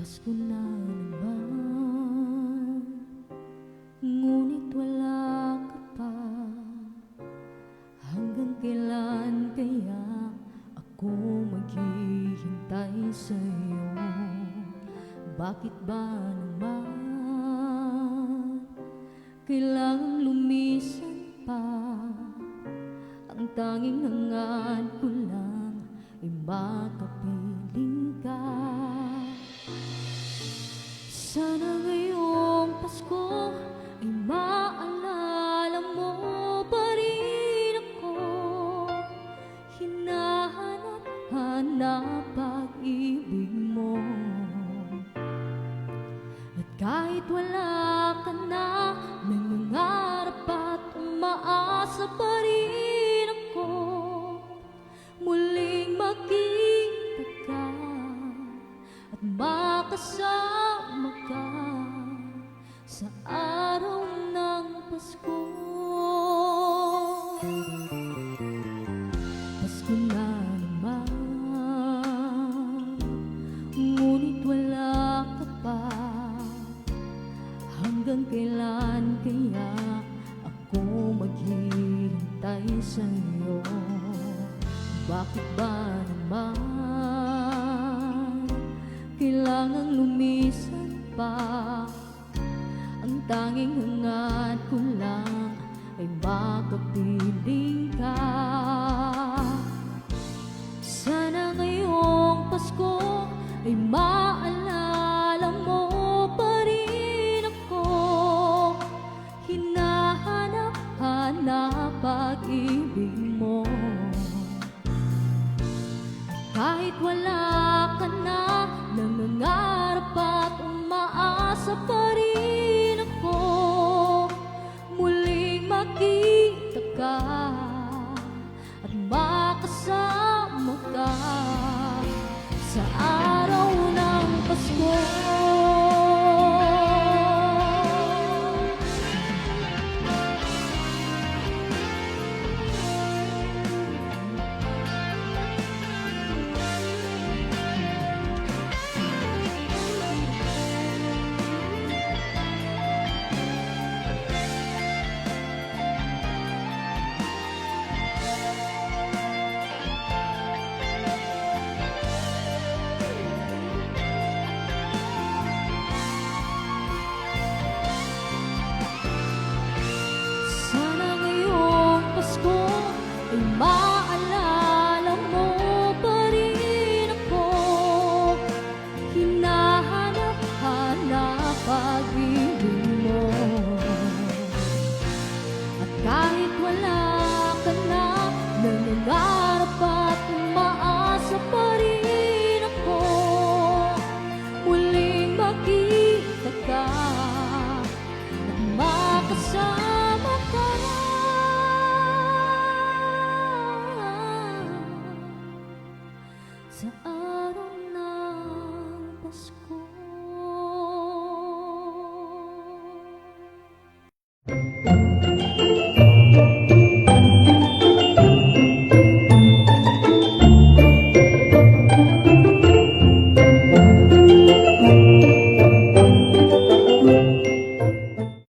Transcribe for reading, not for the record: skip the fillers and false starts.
Pasko na naman, ngunit wala ka pa. Hanggang kailan kaya ako maghihintay sa'yo? Bakit ba naman kailangang lumisan pa? Ang tanging hangad ko lang ay makapiling ka. Sana ngayong Pasko ay maalala mo pa rin ako. Hinahanap-hanap pag-ibig mo. At kahit wala ka na, nangangarap at umaasa pa rin ako. Muling makita ka at makasama ka sa araw ng Pasko. Pasko na naman, ngunit wala ka pa. Hanggang kailan kaya ako maghihintay sa'yo? Bakit ba naman kailangang lumisan pa? Ang tanging hangad ko lang ay makapiling ka. Sana ngayong Pasko ay maalala mo pa rin ako. Hinahanap-hanap pag-ibig mo. Kahit wala ka na, nangangarap at umaasa pa rin ako. Muling makita ka at makasama ka sa araw ng Pasko. Sana ngayong Pasko ay maalala mo pa rin ako. Hinahanap-hanap pag-ibig mo. At kahit wala ka na, nangangarap at umaasa pa rin ako. Muling makita ka at makasama ka sa